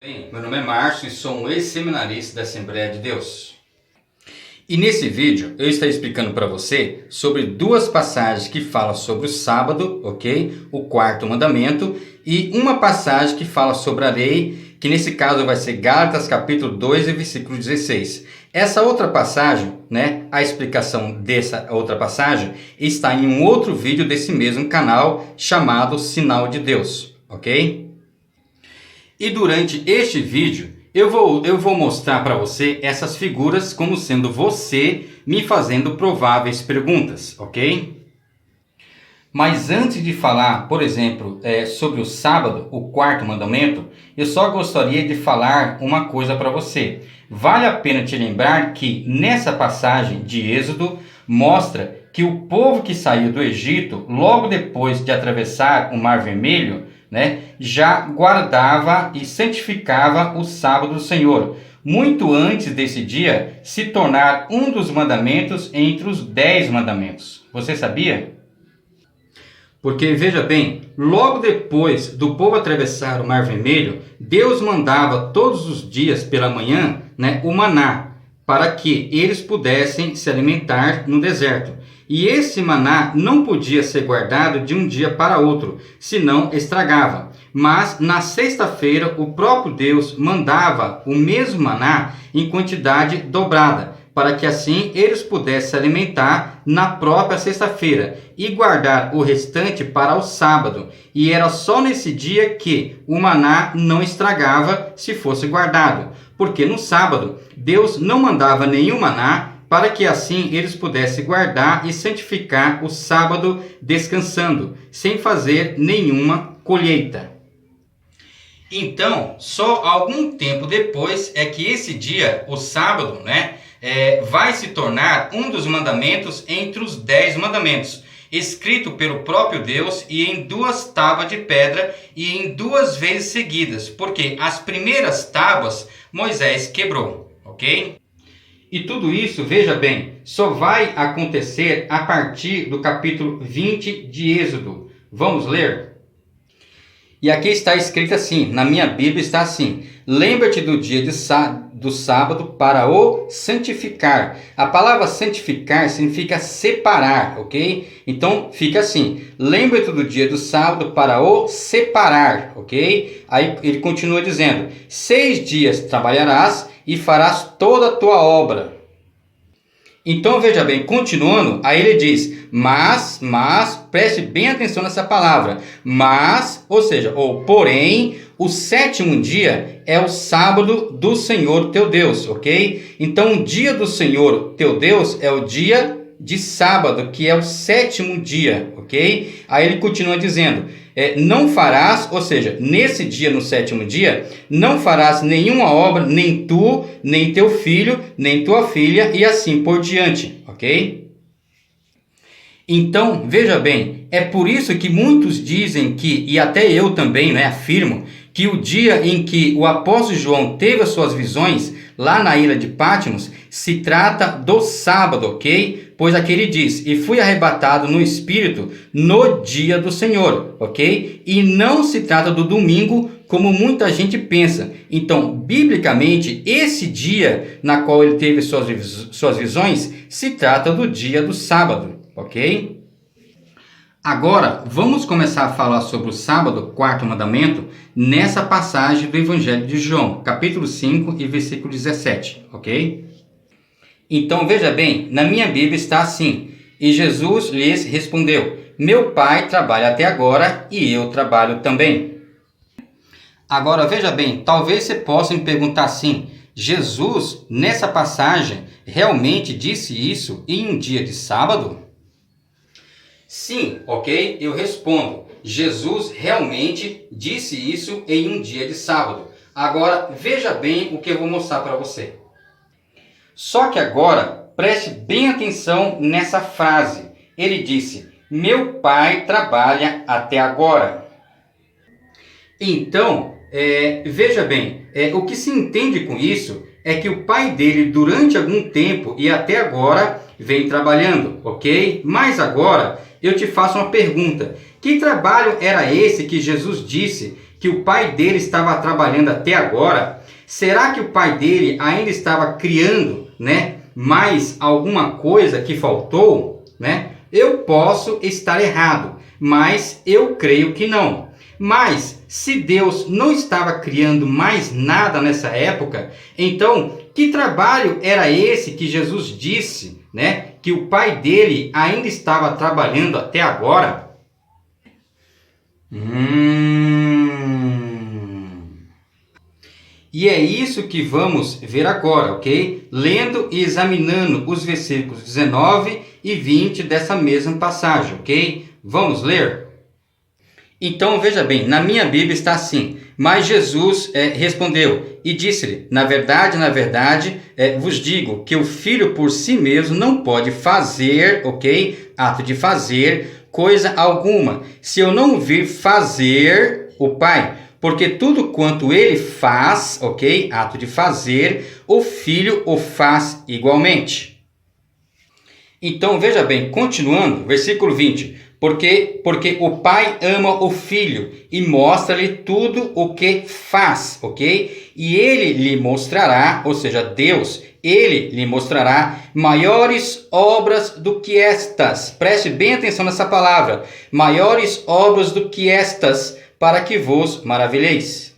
Bem, meu nome é Márcio e sou um ex-seminarista da Assembleia de Deus. E nesse vídeo eu estarei explicando para você sobre duas passagens que falam sobre o sábado, ok? O quarto mandamento, e uma passagem que fala sobre a lei, que nesse caso vai ser Gálatas capítulo 2 e versículo 16. Essa outra passagem, a explicação dessa outra passagem está em um outro vídeo desse mesmo canal chamado Sinal de Deus, ok? E durante este vídeo eu vou mostrar para você essas figuras como sendo você me fazendo prováveis perguntas, ok? Mas antes de falar, por exemplo, sobre o sábado, o quarto mandamento, eu só gostaria de falar uma coisa para você. Vale a pena te lembrar que nessa passagem de Êxodo mostra que o povo que saiu do Egito, logo depois de atravessar o Mar Vermelho, já guardava e santificava o sábado do Senhor, muito antes desse dia se tornar um dos mandamentos entre os 10 mandamentos. Você sabia? Porque, veja bem, logo depois do povo atravessar o Mar Vermelho, Deus mandava todos os dias pela manhã o maná, para que eles pudessem se alimentar no deserto. E esse maná não podia ser guardado de um dia para outro, senão estragava. Mas na sexta-feira o próprio Deus mandava o mesmo maná em quantidade dobrada, para que assim eles pudessem se alimentar na própria sexta-feira e guardar o restante para o sábado. E era só nesse dia que o maná não estragava se fosse guardado, porque no sábado Deus não mandava nenhum maná, para que assim eles pudessem guardar e santificar o sábado descansando, sem fazer nenhuma colheita. Então, só algum tempo depois é que esse dia, o sábado, vai se tornar um dos mandamentos entre os 10 mandamentos, escrito pelo próprio Deus e em 2 tábuas de pedra e em 2 vezes seguidas, porque as primeiras tábuas Moisés quebrou, ok? E tudo isso, veja bem, só vai acontecer a partir do capítulo 20 de Êxodo. Vamos ler? E aqui está escrito assim, na minha Bíblia está assim: lembra-te do dia do sábado para o santificar. A palavra santificar significa separar, ok? Então fica assim: lembra-te do dia do sábado para o separar, ok? Aí ele continua dizendo: 6 dias trabalharás e farás toda a tua obra. Então veja bem, continuando, aí ele diz: mas, preste bem atenção nessa palavra, mas, ou seja, ou porém, o 7º dia é o sábado do Senhor teu Deus, ok? Então o dia do Senhor teu Deus é o dia de sábado, que é o 7º dia, ok? Aí ele continua dizendo: não farás, ou seja, nesse dia, no 7º dia, não farás nenhuma obra, nem tu, nem teu filho, nem tua filha, e assim por diante, ok? Então, veja bem, é por isso que muitos dizem que, e até eu também afirmo, que o dia em que o apóstolo João teve as suas visões, lá na ilha de Patmos, se trata do sábado, ok? Pois aqui ele diz: e fui arrebatado no Espírito no dia do Senhor, ok? E não se trata do domingo, como muita gente pensa. Então, biblicamente, esse dia na qual ele teve suas visões, se trata do dia do sábado, ok? Agora, vamos começar a falar sobre o sábado, quarto mandamento, nessa passagem do Evangelho de João, capítulo 5 e versículo 17, ok? Então, veja bem, na minha Bíblia está assim: e Jesus lhes respondeu: meu Pai trabalha até agora e eu trabalho também. Agora, veja bem, talvez você possa me perguntar assim: Jesus, nessa passagem, realmente disse isso em um dia de sábado? Sim, ok? Eu respondo: Jesus realmente disse isso em um dia de sábado. Agora, veja bem o que eu vou mostrar para você. Só que agora, preste bem atenção nessa frase. Ele disse: meu Pai trabalha até agora. Então, veja bem, o que se entende com isso é que o pai dele, durante algum tempo e até agora, vem trabalhando, ok? Mas agora eu te faço uma pergunta: que trabalho era esse que Jesus disse que o pai dele estava trabalhando até agora, será que o pai dele ainda estava criando, né, mais alguma coisa que faltou, né? Eu posso estar errado, mas eu creio que não. Mas se Deus não estava criando mais nada nessa época, então que trabalho era esse que Jesus disse, né, que o pai dele ainda estava trabalhando até agora? E é isso que vamos ver agora, ok? Lendo e examinando os versículos 19 e 20 dessa mesma passagem, ok? Vamos ler? Então, veja bem, na minha Bíblia está assim: mas Jesus respondeu e disse-lhe, na verdade, vos digo que o filho por si mesmo não pode fazer, ok? Ato de fazer coisa alguma, se eu não vir fazer o Pai. Porque tudo quanto ele faz, ok? Ato de fazer, o filho o faz igualmente. Então, veja bem, continuando, versículo 20. Porque o pai ama o filho e mostra-lhe tudo o que faz, ok? E ele lhe mostrará, ou seja, Deus, ele lhe mostrará maiores obras do que estas. Preste bem atenção nessa palavra. Maiores obras do que estas, para que vos maravilheis.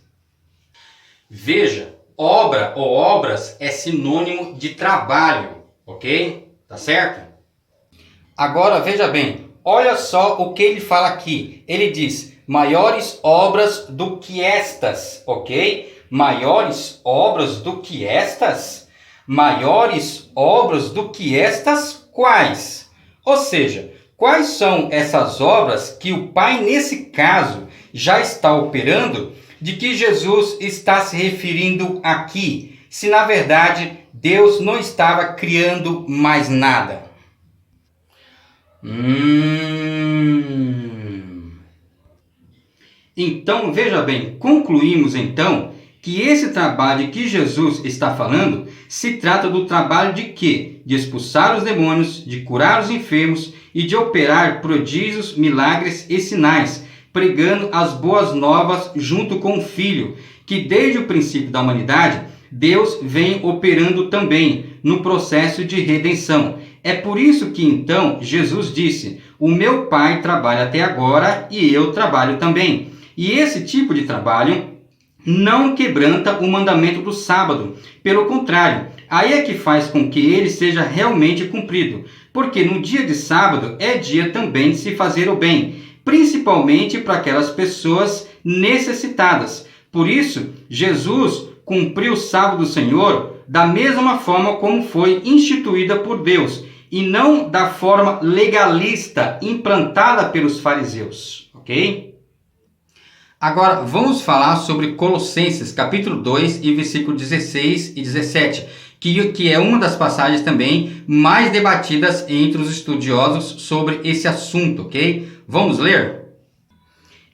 Veja, obra ou obras é sinônimo de trabalho, ok? Tá certo? Agora veja bem, olha só o que ele fala aqui. Ele diz, maiores obras do que estas, ok? Maiores obras do que estas? Maiores obras do que estas quais? Ou seja, quais são essas obras que o Pai, nesse caso, já está operando, de que Jesus está se referindo aqui, se na verdade Deus não estava criando mais nada? Então, veja bem, concluímos então que esse trabalho que Jesus está falando se trata do trabalho de quê? De expulsar os demônios, de curar os enfermos e de operar prodígios, milagres e sinais, pregando as boas novas junto com o Filho, que desde o princípio da humanidade, Deus vem operando também no processo de redenção. É por isso que então Jesus disse, o meu Pai trabalha até agora e eu trabalho também. E esse tipo de trabalho não quebranta o mandamento do sábado. Pelo contrário, aí é que faz com que ele seja realmente cumprido. Porque no dia de sábado é dia também de se fazer o bem, principalmente para aquelas pessoas necessitadas. Por isso, Jesus cumpriu o sábado do Senhor da mesma forma como foi instituída por Deus, e não da forma legalista implantada pelos fariseus, ok? Agora, vamos falar sobre Colossenses, capítulo 2, e versículo 16 e 17, que é uma das passagens também mais debatidas entre os estudiosos sobre esse assunto, ok? Vamos ler?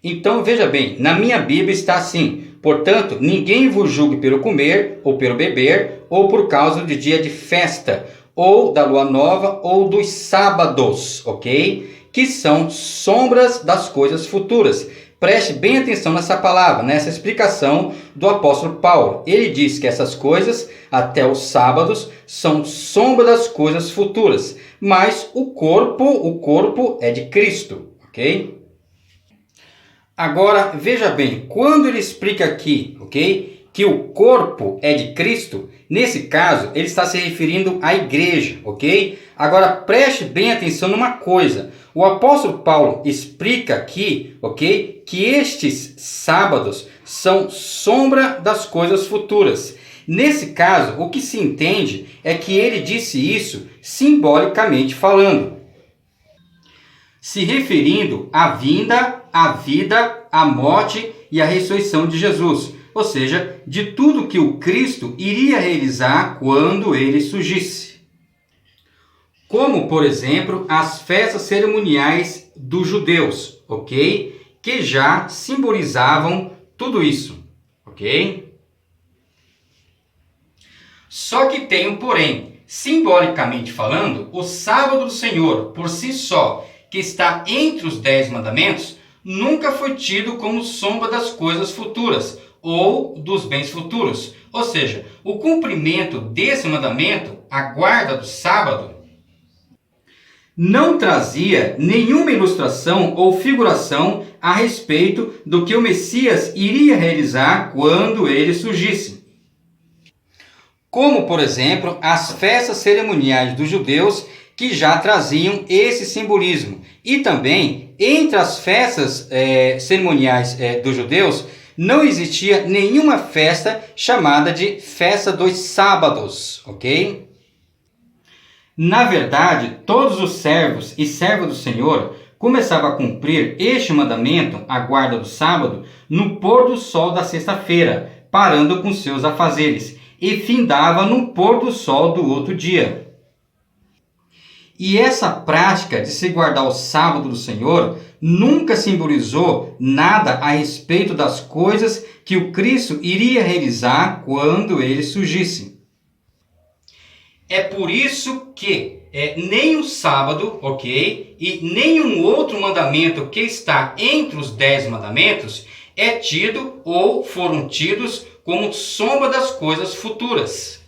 Então, veja bem, na minha Bíblia está assim, portanto, ninguém vos julgue pelo comer, ou pelo beber, ou por causa do dia de festa, ou da lua nova, ou dos sábados, ok? Que são sombras das coisas futuras. Preste bem atenção nessa palavra, nessa explicação do apóstolo Paulo. Ele diz que essas coisas, até os sábados, são sombra das coisas futuras. Mas o corpo é de Cristo, ok? Agora, veja bem, quando ele explica aqui, ok, que o corpo é de Cristo, nesse caso, ele está se referindo à igreja, ok? Agora, preste bem atenção numa coisa. O apóstolo Paulo explica aqui, ok, que estes sábados são sombra das coisas futuras. Nesse caso, o que se entende é que ele disse isso simbolicamente falando, se referindo à vinda, à vida, à morte e à ressurreição de Jesus, ou seja, de tudo que o Cristo iria realizar quando ele surgisse. Como, por exemplo, as festas cerimoniais dos judeus, ok? Que já simbolizavam tudo isso, ok? Só que tem um porém. Simbolicamente falando, o sábado do Senhor, por si só, que está entre os 10 mandamentos, nunca foi tido como sombra das coisas futuras ou dos bens futuros. Ou seja, o cumprimento desse mandamento, a guarda do sábado, não trazia nenhuma ilustração ou figuração a respeito do que o Messias iria realizar quando ele surgisse. Como, por exemplo, as festas cerimoniais dos judeus, que já traziam esse simbolismo. E também, entre as festas cerimoniais dos judeus, não existia nenhuma festa chamada de festa dos sábados, ok? Na verdade, todos os servos e servas do Senhor começavam a cumprir este mandamento, a guarda do sábado, no pôr do sol da sexta-feira, parando com seus afazeres, e findava no pôr do sol do outro dia. E essa prática de se guardar o sábado do Senhor nunca simbolizou nada a respeito das coisas que o Cristo iria realizar quando ele surgisse. É por isso que nem o sábado, ok, e nenhum outro mandamento que está entre os 10 mandamentos é tido ou foram tidos como sombra das coisas futuras.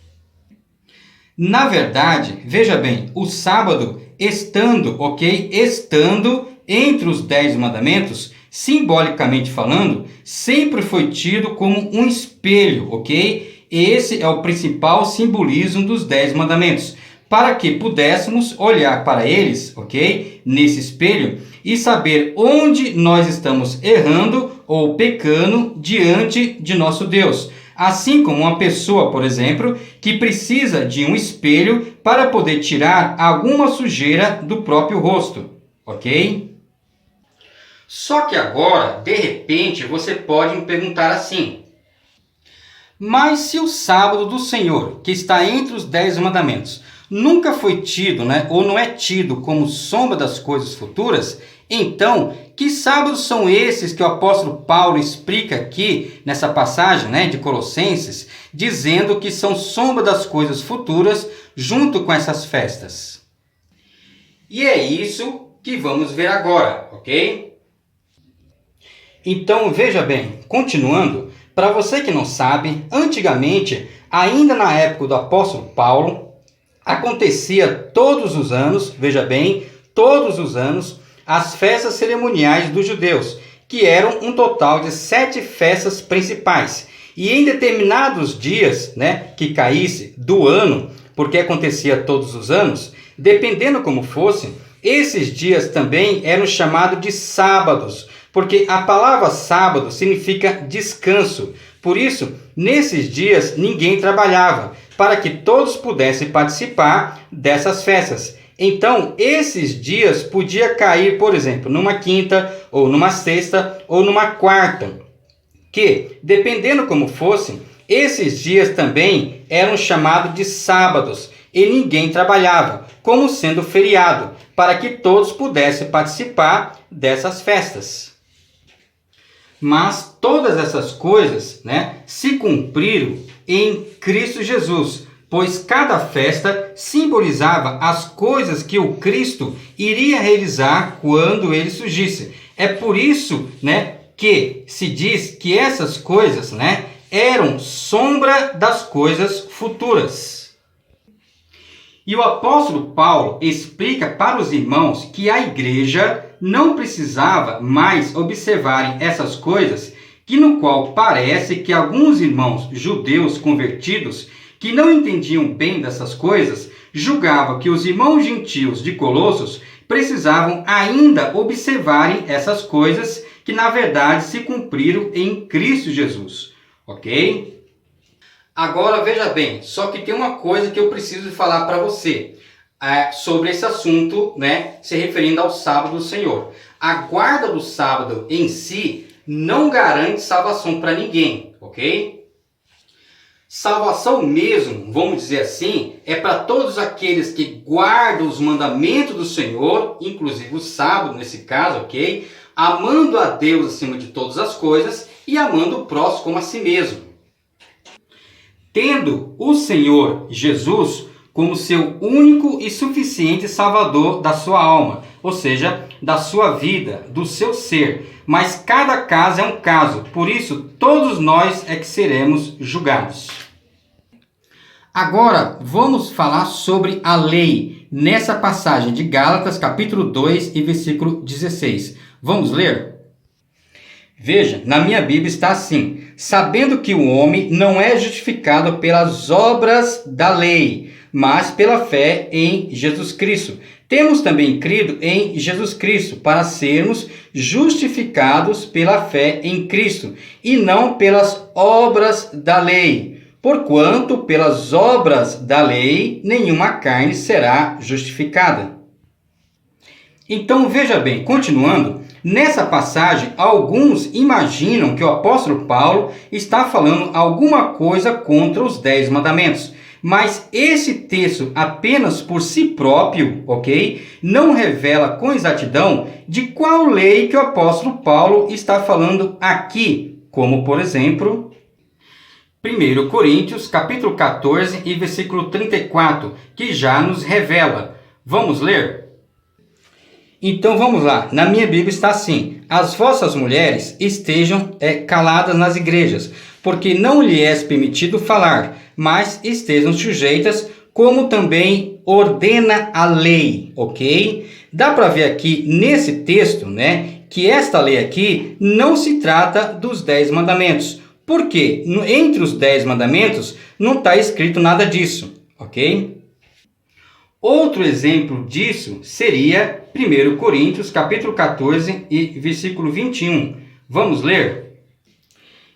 Na verdade, veja bem, o sábado estando entre os 10 mandamentos, simbolicamente falando, sempre foi tido como um espelho, ok? Esse é o principal simbolismo dos 10 mandamentos, para que pudéssemos olhar para eles, ok? Nesse espelho e saber onde nós estamos errando ou pecando diante de nosso Deus. Assim como uma pessoa, por exemplo, que precisa de um espelho para poder tirar alguma sujeira do próprio rosto, ok? Só que agora, de repente, você pode me perguntar assim: mas se o sábado do Senhor, que está entre os 10 mandamentos, nunca foi tido, ou não é tido como sombra das coisas futuras, então, que sábados são esses que o apóstolo Paulo explica aqui nessa passagem de Colossenses, dizendo que são sombra das coisas futuras junto com essas festas? E é isso que vamos ver agora, ok? Então, veja bem, continuando, para você que não sabe, antigamente, ainda na época do apóstolo Paulo, acontecia todos os anos, veja bem, todos os anos, as festas cerimoniais dos judeus, que eram um total de 7 festas principais. E em determinados dias, que caísse do ano, porque acontecia todos os anos, dependendo como fosse, esses dias também eram chamados de sábados, porque a palavra sábado significa descanso. Por isso, nesses dias ninguém trabalhava, para que todos pudessem participar dessas festas. Então, esses dias podia cair, por exemplo, numa quinta, ou numa sexta, ou numa quarta, que, dependendo como fosse, esses dias também eram chamados de sábados, e ninguém trabalhava, como sendo feriado, para que todos pudessem participar dessas festas. Mas todas essas coisas se cumpriram em Cristo Jesus, pois cada festa simbolizava as coisas que o Cristo iria realizar quando ele surgisse. É por isso que se diz que essas coisas eram sombra das coisas futuras. E o apóstolo Paulo explica para os irmãos que a igreja não precisava mais observarem essas coisas, que no qual parece que alguns irmãos judeus convertidos que não entendiam bem dessas coisas, julgavam que os irmãos gentios de Colossos precisavam ainda observarem essas coisas que na verdade se cumpriram em Cristo Jesus, ok? Agora veja bem, só que tem uma coisa que eu preciso falar para você sobre esse assunto, se referindo ao sábado do Senhor. A guarda do sábado em si não garante salvação para ninguém, ok? Salvação mesmo, vamos dizer assim, é para todos aqueles que guardam os mandamentos do Senhor, inclusive o sábado nesse caso, ok? Amando a Deus acima de todas as coisas e amando o próximo como a si mesmo. Tendo o Senhor Jesus como seu único e suficiente Salvador da sua alma, ou seja, da sua vida, do seu ser. Mas cada caso é um caso, por isso todos nós é que seremos julgados. Agora vamos falar sobre a lei, nessa passagem de Gálatas, capítulo 2 e versículo 16. Vamos ler? Veja, na minha Bíblia está assim: sabendo que o homem não é justificado pelas obras da lei, mas pela fé em Jesus Cristo. Temos também crido em Jesus Cristo para sermos justificados pela fé em Cristo e não pelas obras da lei. Porquanto pelas obras da lei nenhuma carne será justificada. Então veja bem, continuando, nessa passagem alguns imaginam que o apóstolo Paulo está falando alguma coisa contra os 10 mandamentos. Mas esse texto apenas por si próprio, ok? Não revela com exatidão de qual lei que o apóstolo Paulo está falando aqui. Como, por exemplo, 1 Coríntios, capítulo 14 e versículo 34, que já nos revela. Vamos ler? Então vamos lá. Na minha Bíblia está assim: as vossas mulheres estejam caladas nas igrejas, porque não lhe é permitido falar, mas estejam sujeitas, como também ordena a lei, ok? Dá para ver aqui nesse texto, que esta lei aqui não se trata dos 10 mandamentos. Por quê? Entre os 10 mandamentos não está escrito nada disso, ok? Outro exemplo disso seria 1 Coríntios, capítulo 14 e versículo 21. Vamos ler?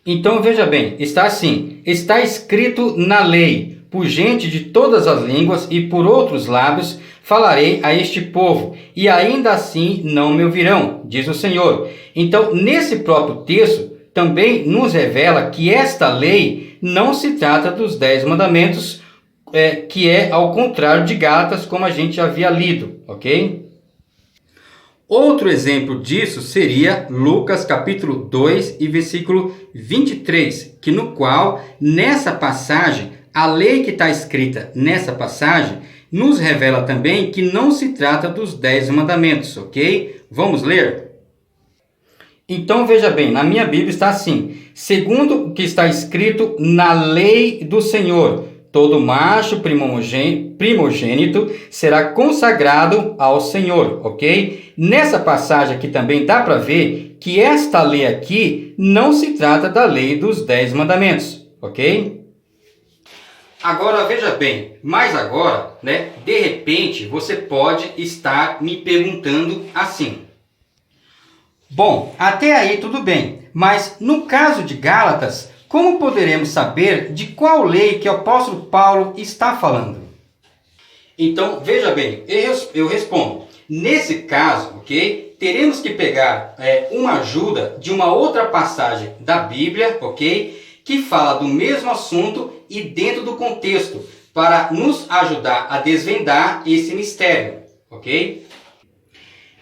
Então veja bem, está assim: está escrito na lei, por gente de todas as línguas e por outros lábios falarei a este povo, e ainda assim não me ouvirão, diz o Senhor. Então, nesse próprio texto, também nos revela que esta lei não se trata dos 10 mandamentos, que é ao contrário de Gálatas, como a gente havia lido, ok? Outro exemplo disso seria Lucas capítulo 2 e versículo 23, que no qual, nessa passagem, a lei que está escrita nessa passagem, nos revela também que não se trata dos 10 mandamentos, ok? Vamos ler? Então veja bem, na minha Bíblia está assim: segundo o que está escrito na lei do Senhor, todo macho primogênito será consagrado ao Senhor, ok? Nessa passagem aqui também dá para ver que esta lei aqui não se trata da lei dos 10 mandamentos, ok? Agora veja bem, mas agora, de repente você pode estar me perguntando assim: bom, até aí tudo bem, mas no caso de Gálatas, como poderemos saber de qual lei que o apóstolo Paulo está falando? Então, veja bem, eu respondo. Nesse caso, ok, teremos que pegar uma ajuda de uma outra passagem da Bíblia, ok, que fala do mesmo assunto e dentro do contexto, para nos ajudar a desvendar esse mistério, ok?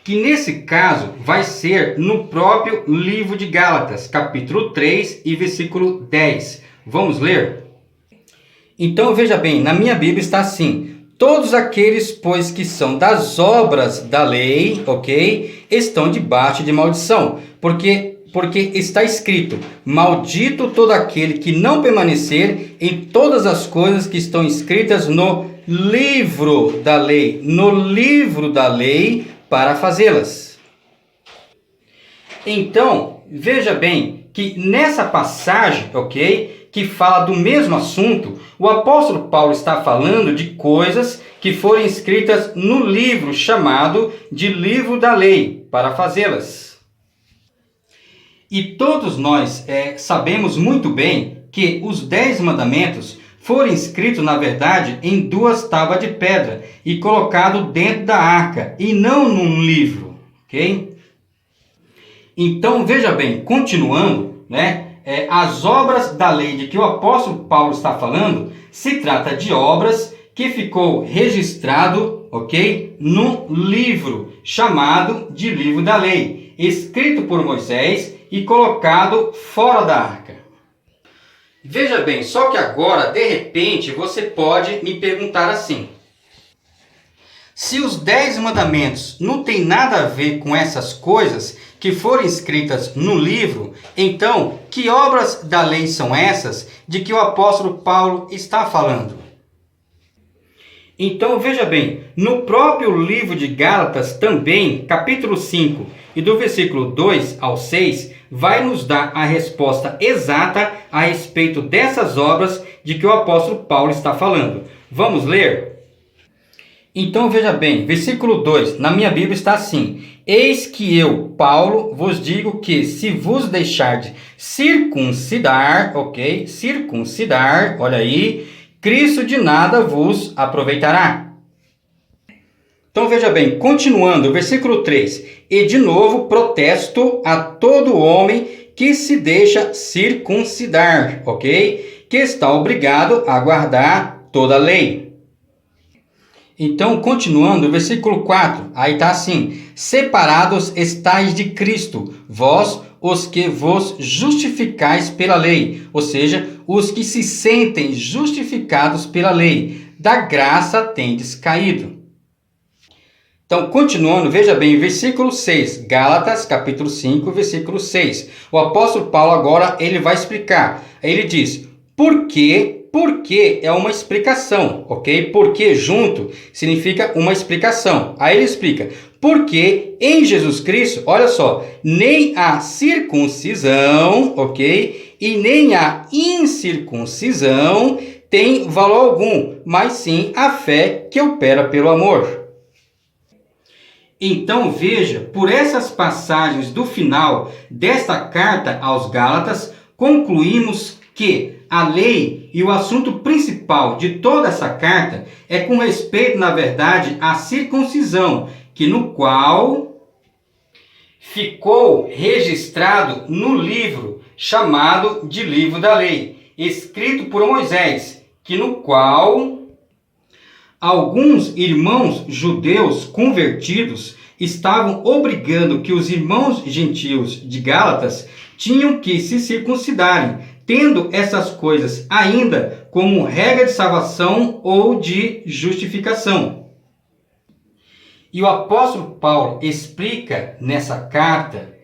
Que nesse caso vai ser no próprio livro de Gálatas, capítulo 3 e versículo 10. Vamos ler? Então veja bem, na minha Bíblia está assim: todos aqueles, pois, que são das obras da lei, ok, estão debaixo de maldição, porque está escrito: maldito todo aquele que não permanecer em todas as coisas que estão escritas no livro da lei, para fazê-las. Então, veja bem que nessa passagem, ok, que fala do mesmo assunto, o apóstolo Paulo está falando de coisas que foram escritas no livro chamado de livro da lei, para fazê-las. E todos nós sabemos muito bem que os 10 mandamentos foram escritos, na verdade, em 2 tábuas de pedra e colocado dentro da arca, e não num livro, ok? Então, veja bem, continuando, as obras da lei de que o apóstolo Paulo está falando, se trata de obras que ficou registrado, ok, num livro chamado de livro da lei, escrito por Moisés e colocado fora da arca. Veja bem, só que agora, de repente, você pode me perguntar assim: Se os 10 mandamentos não têm nada a ver com essas coisas que foram escritas no livro, então que obras da lei são essas de que o apóstolo Paulo está falando? Então veja bem, no próprio livro de Gálatas também, capítulo 5 e do versículo 2 ao 6, vai nos dar a resposta exata a respeito dessas obras de que o apóstolo Paulo está falando. Vamos ler? Então veja bem, versículo 2, na minha Bíblia está assim: eis que eu, Paulo, vos digo que se vos deixardes circuncidar, ok? Circuncidar, olha aí, Cristo de nada vos aproveitará. Então veja bem, continuando, versículo 3, e de novo protesto a todo homem que se deixa circuncidar, ok? Que está obrigado a guardar toda a lei. Então, continuando, versículo 4, aí está assim: separados estáis de Cristo, vós os que vos justificais pela lei, ou seja, os que se sentem justificados pela lei, da graça tendes caído. Então, continuando, veja bem, versículo 6, Gálatas, capítulo 5, versículo 6. O apóstolo Paulo agora, ele vai explicar. Ele diz: porque é uma explicação, ok? Porque junto significa uma explicação. Aí ele explica: porque em Jesus Cristo, olha só, nem a circuncisão, ok? E nem a incircuncisão tem valor algum, mas sim a fé que opera pelo amor. Então veja, por essas passagens do final desta carta aos Gálatas, concluímos que a lei e o assunto principal de toda essa carta é com respeito, na verdade, à circuncisão, que no qual ficou registrado no livro chamado de Livro da Lei, escrito por Moisés, que no qual alguns irmãos judeus convertidos estavam obrigando que os irmãos gentios de Gálatas tinham que se circuncidarem, tendo essas coisas ainda como regra de salvação ou de justificação. E o apóstolo Paulo explica nessa carta,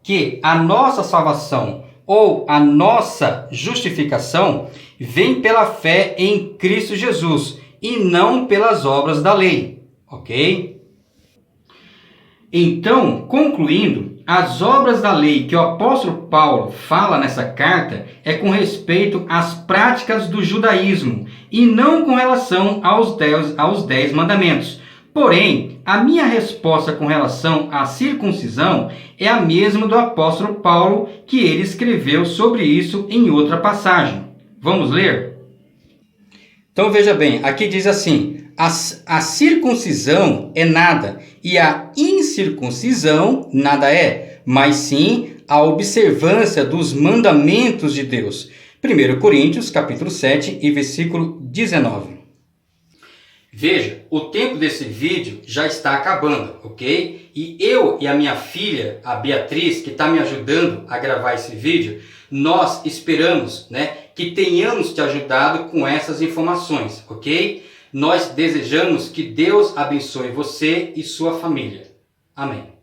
que a nossa salvação ou a nossa justificação vem pela fé em Cristo Jesus e não pelas obras da lei, ok? Então, concluindo, as obras da lei que o apóstolo Paulo fala nessa carta é com respeito às práticas do judaísmo e não com relação aos 10 mandamentos. Porém, a minha resposta com relação à circuncisão é a mesma do apóstolo Paulo, que ele escreveu sobre isso em outra passagem. Vamos ler? Então veja bem, aqui diz assim: a circuncisão é nada e a incircuncisão nada é, mas sim a observância dos mandamentos de Deus. 1 Coríntios, capítulo 7 e versículo 19. Veja, o tempo desse vídeo já está acabando, ok? E eu e a minha filha, a Beatriz, que está me ajudando a gravar esse vídeo, nós esperamos, que tenhamos te ajudado com essas informações, ok? Nós desejamos que Deus abençoe você e sua família. Amém.